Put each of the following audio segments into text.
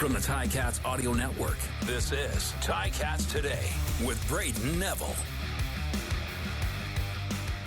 From the Ticats Audio Network, this is Ticats Today with Brayden Neville.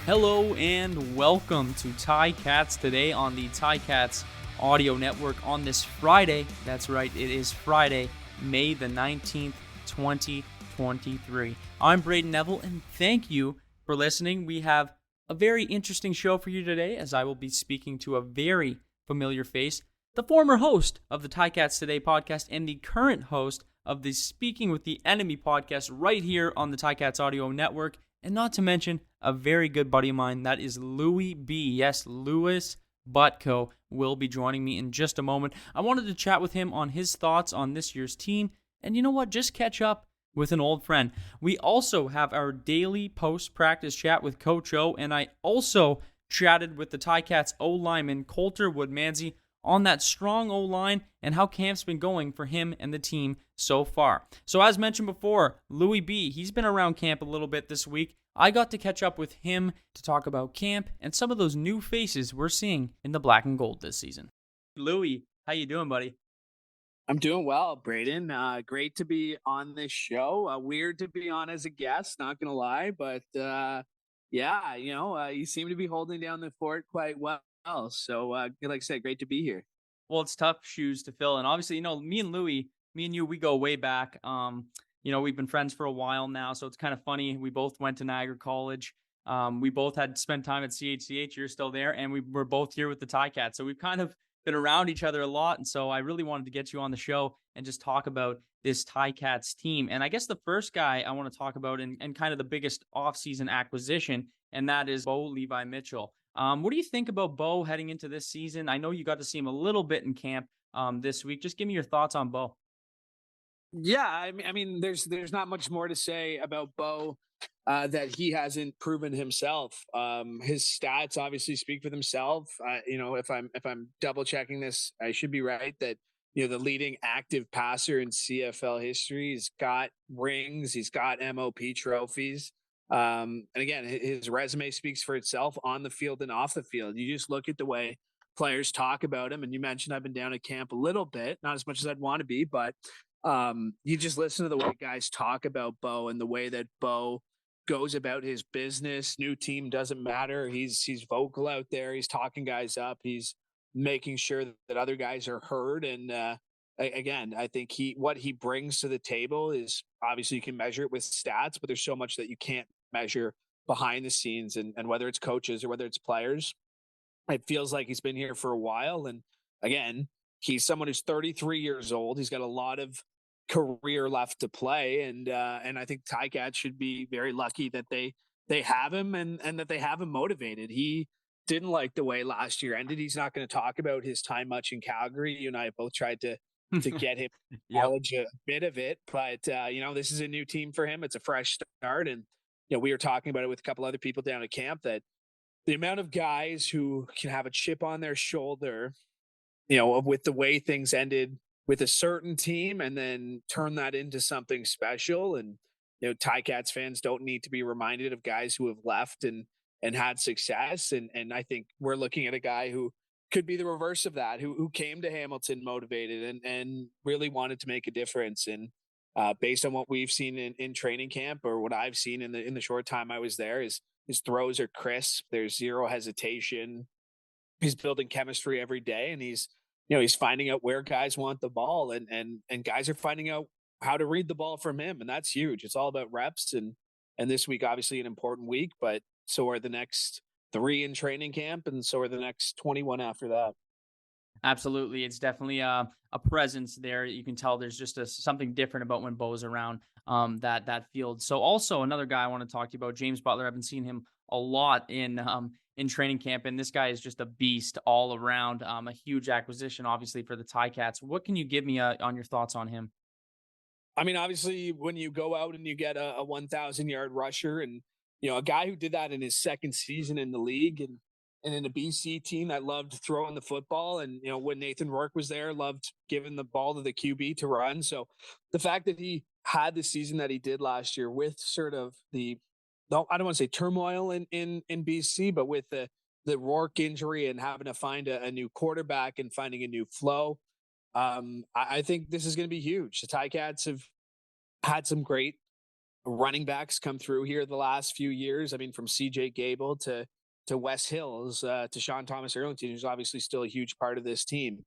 Hello and welcome to Ticats Today on the Ticats Audio Network on this Friday. That's right, it is Friday, May the 19th, 2023. I'm Brayden Neville and thank you for listening. We have a very interesting show for you today as I will be speaking to a very familiar face, the former host of the Ticats Today podcast and the current host of the Speaking with the Enemy podcast right here on the Ticats Audio Network, and not to mention a very good buddy of mine, that is Louis B. Yes, Louis Butko will be joining me in just a moment. I wanted to chat with him on his thoughts on this year's team, and you know what, just catch up with an old friend. We also have our daily post-practice chat with Coach O, and I also chatted with the Ticats O-lineman Coulter Woodmansey on that strong O-line and how camp's been going for him and the team so far. So as mentioned before, Louis B, he's been around camp a little bit this week. I got to catch up with him to talk about camp and some of those new faces we're seeing in the black and gold this season. Louis, how you doing, buddy? I'm doing well, Brayden. Great to be on this show. Weird to be on as a guest, not going to lie. But, you seem to be holding down the fort quite well. So, like I said, great to be here. Well, it's tough shoes to fill. And obviously, me and Louis, me and you, we go way back. We've been friends for a while now. So it's kind of funny. We both went to Niagara College. We both had spent time at CHCH. You're still there. And we were both here with the Ticats. So we've kind of been around each other a lot. And so I really wanted to get you on the show and just talk about this Ticats team. And I guess the first guy I want to talk about and kind of the biggest offseason acquisition, and that is Bo Levi Mitchell. What do you think about Bo heading into this season? I know you got to see him a little bit in camp this week. Just give me your thoughts on Bo. Yeah, I mean, there's not much more to say about Bo that he hasn't proven himself. His stats obviously speak for themselves. If I'm double checking this, I should be right that the leading active passer in CFL history. He's got rings. He's got MOP trophies. And again, his resume speaks for itself on the field and off the field. You just look at the way players talk about him. And you mentioned I've been down at camp a little bit, not as much as I'd want to be, but you just listen to the way guys talk about Bo and the way that Bo goes about his business. New team doesn't matter. He's vocal out there. He's talking guys up. He's making sure that other guys are heard. And again, I think what he brings to the table is obviously you can measure it with stats, but there's so much that you can't measure behind the scenes and whether it's coaches or whether it's players. It feels like he's been here for a while. And again, he's someone who's 33 years old. He's got a lot of career left to play. And I think Ticats should be very lucky that they have him and that they have him motivated. He didn't like the way last year ended. He's not going to talk about his time much in Calgary. You and I both tried to get him to acknowledge a bit of it. But, this is a new team for him. It's a fresh start. And, we were talking about it with a couple other people down at camp that the amount of guys who can have a chip on their shoulder, with the way things ended with a certain team and then turn that into something special. And, Ticats fans don't need to be reminded of guys who have left and had success. And I think we're looking at a guy who could be the reverse of that, who came to Hamilton motivated and really wanted to make a difference. And based on what we've seen in training camp or what I've seen in the short time I was there, his throws are crisp. There's zero hesitation. He's building chemistry every day, and he's finding out where guys want the ball, and guys are finding out how to read the ball from him, and that's huge. It's all about reps, and this week obviously an important week, but so are the next 3 in training camp, and so are the next 21 after that. Absolutely. It's definitely a presence there. You can tell there's just something different about when Bo's around that field. So also another guy I want to talk to you about, James Butler. I've been seeing him a lot in training camp, and this guy is just a beast all around. A huge acquisition, obviously, for the Ticats. What can you give me on your thoughts on him? I mean, obviously, when you go out and you get a 1,000-yard rusher and, a guy who did that in his second season in the league and in a BC team that loved throwing the football. And, when Nathan Rourke was there, loved giving the ball to the QB to run. So the fact that he had the season that he did last year with sort of I don't want to say turmoil in BC, but with the Rourke injury and having to find a new quarterback and finding a new flow, I think this is going to be huge. The Ticats have had some great running backs come through here the last few years. I mean, from CJ Gable to Wes Hills to Sean Thomas Erlington, who's obviously still a huge part of this team.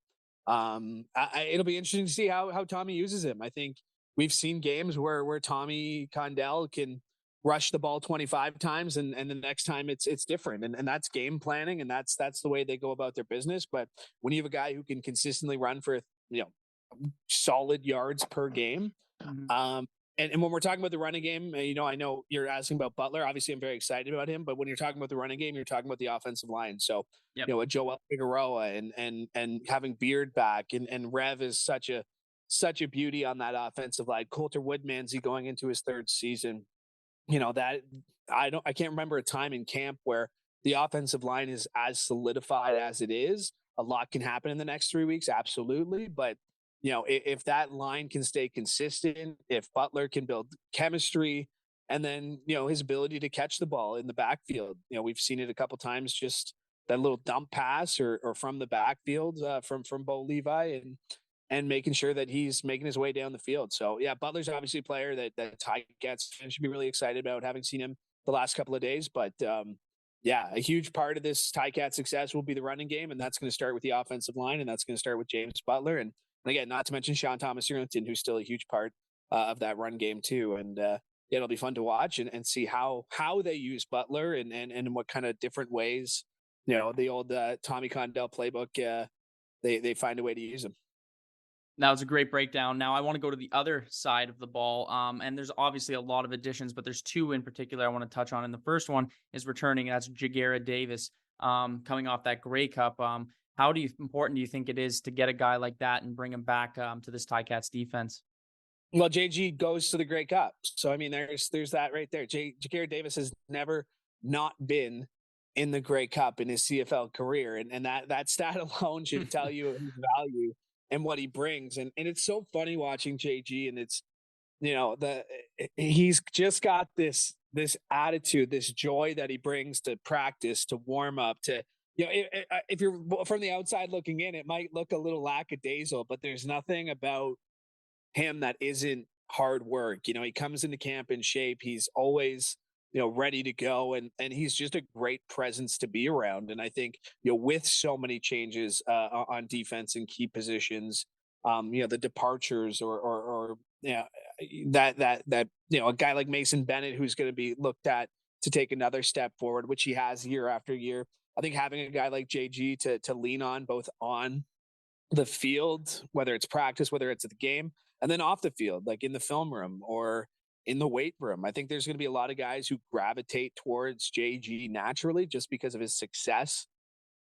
It'll be interesting to see how Tommy uses him. I think we've seen games where Tommy Condell can rush the ball 25 times and the next time it's different. And that's game planning, and that's the way they go about their business. But when you have a guy who can consistently run for, solid yards per game, Mm-hmm. and when we're talking about the running game, I know you're asking about Butler. Obviously, I'm very excited about him. But when you're talking about the running game, you're talking about the offensive line. So, Yep. a Joel Figueroa and having Beard back and Rev is such a beauty on that offensive line. Coulter Woodmansey going into his third season. That I can't remember a time in camp where the offensive line is as solidified as it is. A lot can happen in the next 3 weeks, absolutely. But if that line can stay consistent, if Butler can build chemistry, and then his ability to catch the ball in the backfield, we've seen it a couple times, just that little dump pass or from the backfield from Bo Levi and making sure that he's making his way down the field. So yeah, Butler's obviously a player that Ticats should be really excited about, having seen him the last couple of days. But yeah, a huge part of this Ticats success will be the running game, and that's going to start with the offensive line, and that's going to start with James Butler, and again, not to mention Sean Thomas Erlington, who's still a huge part of that run game too. And it'll be fun to watch and see how they use Butler and in what kind of different ways, the old Tommy Condell playbook, they find a way to use him. That was a great breakdown. Now I want to go to the other side of the ball. And there's obviously a lot of additions, but there's two in particular I want to touch on. And the first one is returning, and that's Jagera Davis, coming off that Grey Cup. How important do you think it is to get a guy like that and bring him back to this Ticats defense? Well, JG goes to the Grey Cup, so I mean, there's that right there. Jagera Davis has never not been in the Grey Cup in his CFL career, and that stat alone should tell you his value and what he brings. And it's so funny watching JG, and it's he's just got this attitude, this joy that he brings to practice, to warm up, to if you're from the outside looking in, it might look a little lackadaisical, but there's nothing about him that isn't hard work. He comes into camp in shape. He's always ready to go, and he's just a great presence to be around. And I think with so many changes on defense and key positions, the departures or that a guy like Mason Bennett, who's going to be looked at to take another step forward, which he has year after year. I think having a guy like JG to lean on, both on the field, whether it's practice, whether it's at the game, and then off the field, like in the film room or in the weight room. I think there's going to be a lot of guys who gravitate towards JG naturally just because of his success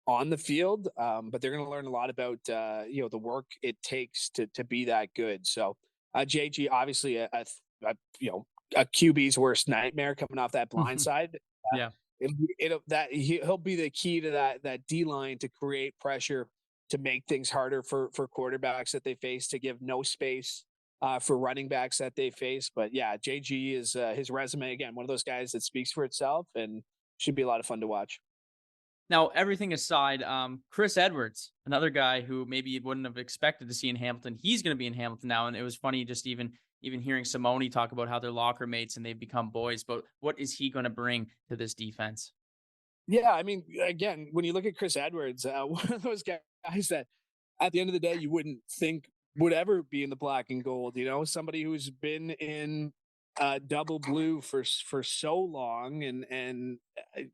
on the field. But they're going to learn a lot about, the work it takes to be that good. So JG, obviously a QB's worst nightmare coming off that blind side. Yeah. He'll be the key to that D line to create pressure, to make things harder for quarterbacks that they face, to give no space for running backs that they face. But yeah, JG is his resume, again, one of those guys that speaks for itself and should be a lot of fun to watch. Now, everything aside, Chris Edwards, another guy who maybe you wouldn't have expected to see in Hamilton. He's going to be in Hamilton now, and it was funny just even hearing Simone talk about how they're locker mates and they've become boys. But what is he going to bring to this defense? Yeah, I mean, again, when you look at Chris Edwards, one of those guys that at the end of the day you wouldn't think would ever be in the black and gold, somebody who's been in double blue for so long, and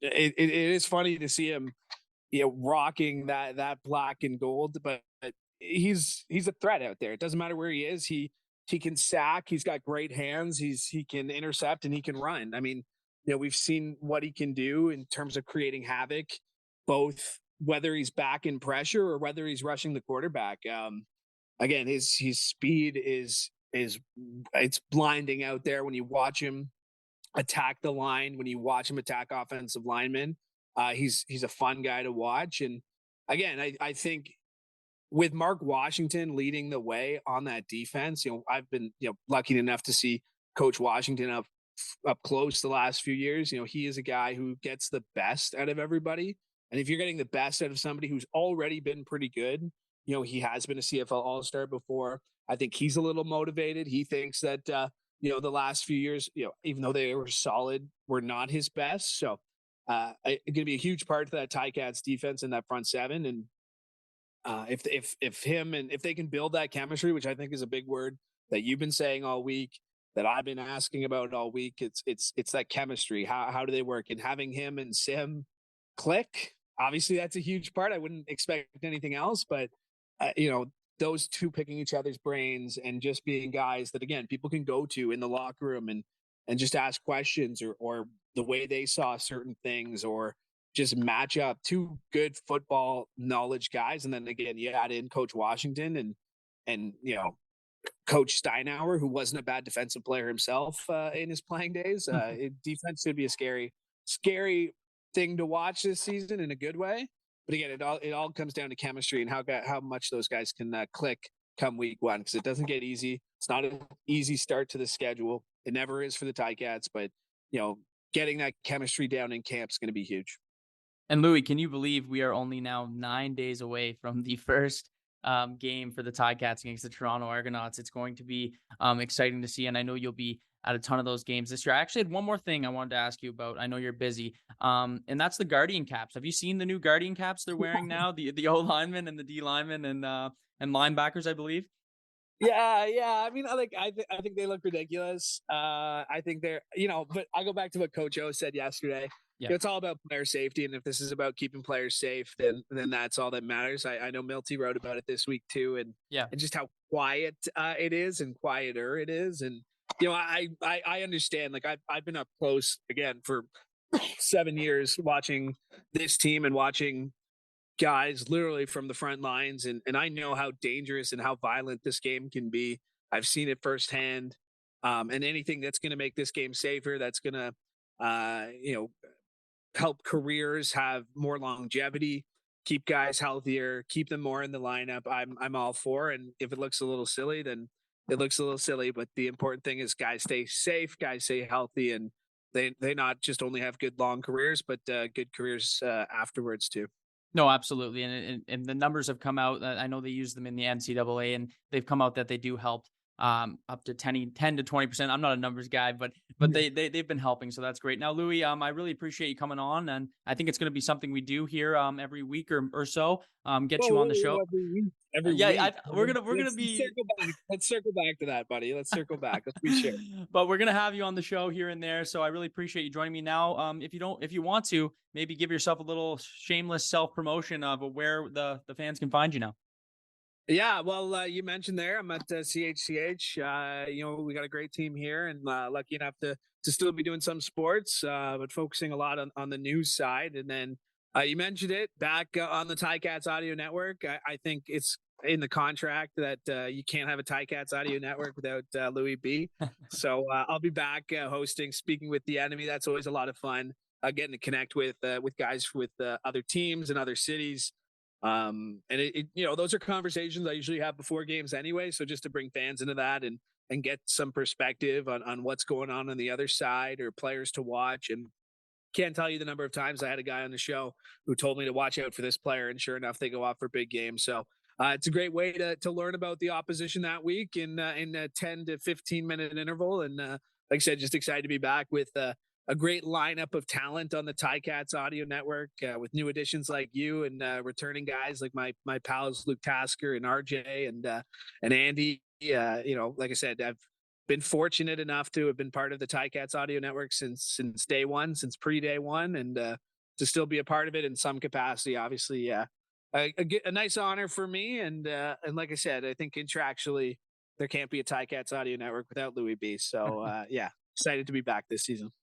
it is funny to see him rocking that black and gold, but he's a threat out there. It doesn't matter where he is. He can sack, he's got great hands, he can intercept, and he can run. I mean, we've seen what he can do in terms of creating havoc, both whether he's back in pressure or whether he's rushing the quarterback. Again, his speed is it's blinding out there when you watch him attack the line, when you watch him attack offensive linemen. He's a fun guy to watch. And again, I think with Mark Washington leading the way on that defense, I've been lucky enough to see Coach Washington up close the last few years. He is a guy who gets the best out of everybody. And if you're getting the best out of somebody who's already been pretty good, he has been a CFL All-Star before. I think he's a little motivated. He thinks that, the last few years, even though they were solid, were not his best. So it's going to be a huge part to that Ticats defense in that front seven. And if they can build that chemistry, which I think is a big word that you've been saying all week, that I've been asking about all week, it's that chemistry. How do they work? And having him and Sim click, obviously that's a huge part. I wouldn't expect anything else, but those two picking each other's brains and just being guys that, again, people can go to in the locker room and just ask questions or the way they saw certain things, or just match up two good football knowledge guys. And then again, you add in Coach Washington and Coach Steinauer, who wasn't a bad defensive player himself in his playing days. Defense should be a scary thing to watch this season in a good way. But again, it all comes down to chemistry and how much those guys can click come week one, because it doesn't get easy. It's not an easy start to the schedule. It never is for the Ticats, but getting that chemistry down in camp is going to be huge. And Louis, can you believe we are only now 9 days away from the first game for the Ticats against the Toronto Argonauts? It's going to be exciting to see, and I know you'll be at a ton of those games this year. I actually had one more thing I wanted to ask you about. I know you're busy, and that's the Guardian caps. Have you seen the new Guardian caps they're wearing now? The O linemen and the D linemen and linebackers, I believe. Yeah. I mean, I think they look ridiculous. I think they're, but I go back to what Coach O said yesterday. Yeah. It's all about player safety, and if this is about keeping players safe, then that's all that matters. I know Milty wrote about it this week too, and just how quiet it is and quieter it is, and I understand. Like I've been up close again for 7 years watching this team and watching guys literally from the front lines, and I know how dangerous and how violent this game can be. I've seen it firsthand, and anything that's going to make this game safer, that's going to help careers have more longevity, keep guys healthier, keep them more in the lineup, I'm all for. And if it looks a little silly, then it looks a little silly. But the important thing is guys stay safe, guys stay healthy, and they not just only have good long careers, but good careers afterwards too. No, absolutely. And the numbers have come out. I know they use them in the NCAA, and they've come out that they do help up to 10 to 20%. I'm not a numbers guy, but they've been helping. So that's great. Now, Louis, I really appreciate you coming on, and I think it's going to be something we do here every week or so. Get you on the show. Every week. We're gonna be. Let's circle back to that, buddy. Let's circle back. Let's be sure. But we're gonna have you on the show here and there. So I really appreciate you joining me now. If you want to, maybe give yourself a little shameless self promotion of where the fans can find you now. Yeah, well, you mentioned there, I'm at CHCH. We got a great team here, and lucky enough to still be doing some sports, but focusing a lot on the news side. And then you mentioned it back on the Ticats Audio Network. I think it's in the contract that you can't have a Ticats Audio Network without Louis B. So I'll be back hosting Speaking with the Enemy. That's always a lot of fun, getting to connect with guys with other teams and other cities. And those are conversations I usually have before games anyway. So just to bring fans into that and get some perspective on what's going on the other side, or players to watch. And can't tell you the number of times I had a guy on the show who told me to watch out for this player, and sure enough, they go off for big games. So it's a great way to learn about the opposition that week in a 10 to 15 minute interval. And like I said, just excited to be back with a great lineup of talent on the Ticats Audio Network, with new additions like you, and returning guys like my pals Luke Tasker and RJ and Andy. Like I said, I've been fortunate enough to have been part of the Ticats Audio Network since day one, since pre-day one, and to still be a part of it in some capacity. Obviously, a nice honor for me. And like I said, I think contractually there can't be a Ticats Audio Network without Louis B. So excited to be back this season.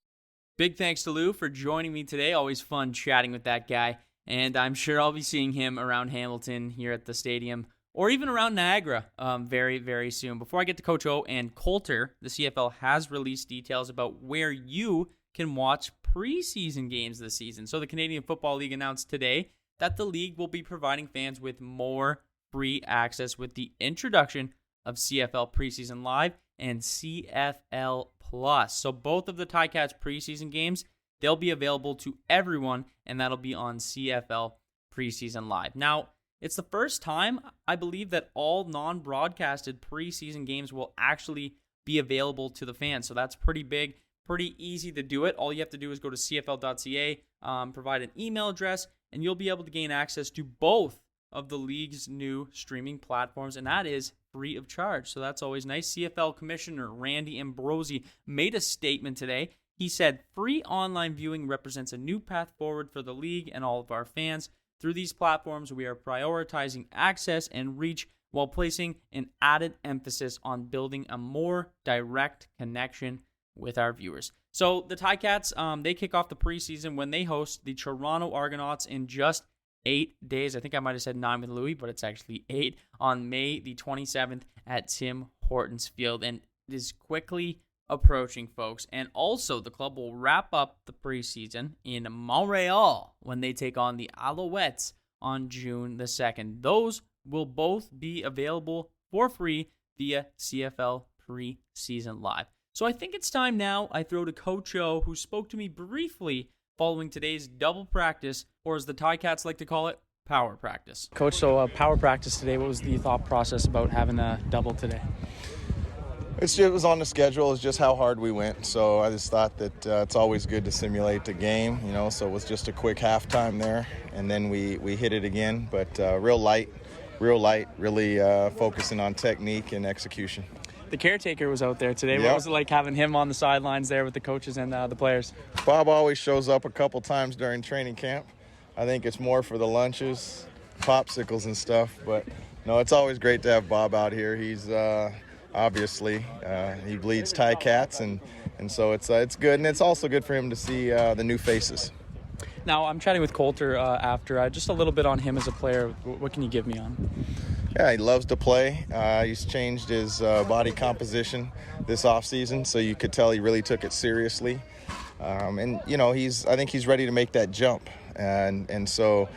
Big thanks to Lou for joining me today. Always fun chatting with that guy. And I'm sure I'll be seeing him around Hamilton here at the stadium, or even around Niagara very, very soon. Before I get to Coach O and Coulter, the CFL has released details about where you can watch preseason games this season. So the Canadian Football League announced today that the league will be providing fans with more free access with the introduction of CFL Preseason Live and CFL Plus. So both of the Ticats preseason games, they'll be available to everyone, and that'll be on CFL Preseason Live. Now, It's the first time, I believe, that all non-broadcasted preseason games will actually be available to the fans. So that's pretty big, pretty easy to do it. All you have to do is go to cfl.ca, provide an email address, and you'll be able to gain access to both of the league's new streaming platforms, and that is free of charge. So that's always nice. CFL Commissioner Randy Ambrosie made a statement today. He said, free online viewing represents a new path forward for the league and all of our fans. Through these platforms, we are prioritizing access and reach while placing an added emphasis on building a more direct connection with our viewers. So the Ticats, they kick off the preseason when they host the Toronto Argonauts in just 8 days. I think I might have said 9 with Louis, but it's actually 8 on May the 27th at Tim Hortons Field. And it is quickly approaching, folks. And also, the club will wrap up the preseason in Montreal when they take on the Alouettes on June the 2nd. Those will both be available for free via CFL Preseason Live. So I think it's time now I throw to Coach O, who spoke to me briefly following today's double practice, or as the Ticats like to call it, power practice. Coach, so power practice today, what was the thought process about having a double today? It was on the schedule. It's just how hard we went. So I just thought that it's always good to simulate the game, so it was just a quick halftime there, and then we hit it again, but real light, really focusing on technique and execution. The caretaker was out there today. Yep. What was it like having him on the sidelines there with the coaches and the players? Bob always shows up a couple times during training camp. I think it's more for the lunches, popsicles and stuff, but no, it's always great to have Bob out here. He's obviously he bleeds Ticats, and so it's good, and it's also good for him to see the new faces. Now, I'm chatting with Coulter after. Just a little bit on him as a player. What can you give me on? Yeah, he loves to play. He's changed his body composition this offseason, so you could tell he really took it seriously. And I think he's ready to make that jump. And so,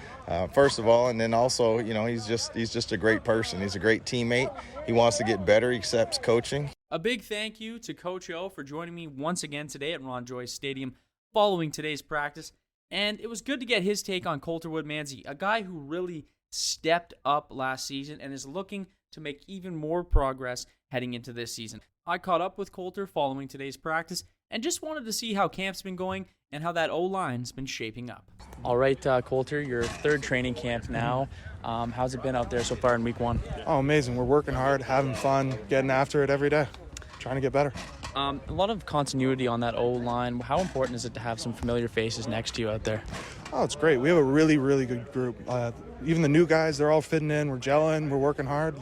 first of all, and then also, he's just a great person. He's a great teammate. He wants to get better. He accepts coaching. A big thank you to Coach O for joining me once again today at Ron Joyce Stadium following today's practice. And it was good to get his take on Coulter Woodmansey, a guy who really stepped up last season and is looking to make even more progress heading into this season. I caught up with Coulter following today's practice and just wanted to see how camp's been going and how that O-line's been shaping up. All right, Coulter, your third training camp now. How's it been out there so far in week 1? Oh, amazing. We're working hard, having fun, getting after it every day, trying to get better. A lot of continuity on that O-line. How important is it to have some familiar faces next to you out there? Oh, it's great. We have a really, really good group. Even the new guys, they're all fitting in. We're gelling. We're working hard.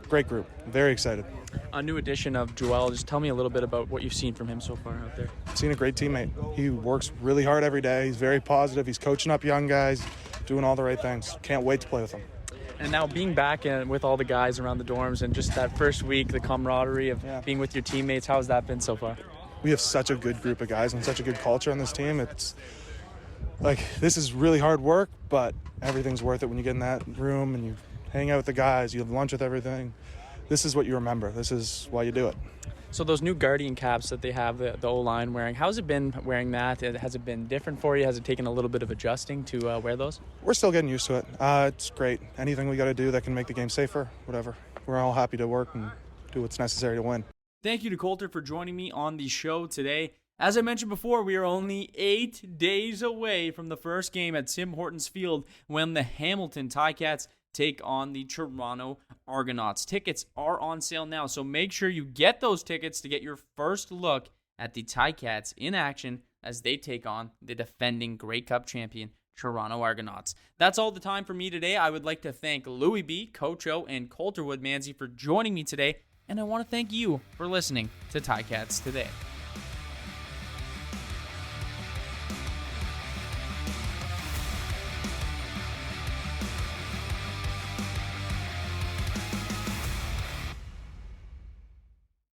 Great group. Very excited. A new addition of Joel. Just tell me a little bit about what you've seen from him so far out there. Seen a great teammate. He works really hard every day. He's very positive. He's coaching up young guys, doing all the right things. Can't wait to play with him. And now being back with all the guys around the dorms and just that first week, the camaraderie of being with your teammates, how's that been so far? We have such a good group of guys and such a good culture on this team. It's like, this is really hard work, but everything's worth it when you get in that room and you hang out with the guys, you have lunch with everything. This is what you remember. This is why you do it. So those new Guardian caps that they have the O-line wearing, how's it been wearing that? Has it been different for you? Has it taken a little bit of adjusting to wear those? We're still getting used to it. It's great. Anything we got to do that can make the game safer, whatever. We're all happy to work and do what's necessary to win. Thank you to Coulter for joining me on the show today. As I mentioned before, we are only 8 days away from the first game at Tim Hortons Field when the Hamilton Ticats take on the Toronto Argonauts. Tickets are on sale now, so make sure you get those tickets to get your first look at the Ticats in action as they take on the defending Grey Cup champion Toronto Argonauts. That's all the time for me today. I would like to thank Louis B, Coach O, and Coulter Woodmansey for joining me today, and I want to thank you for listening to Ticats Today.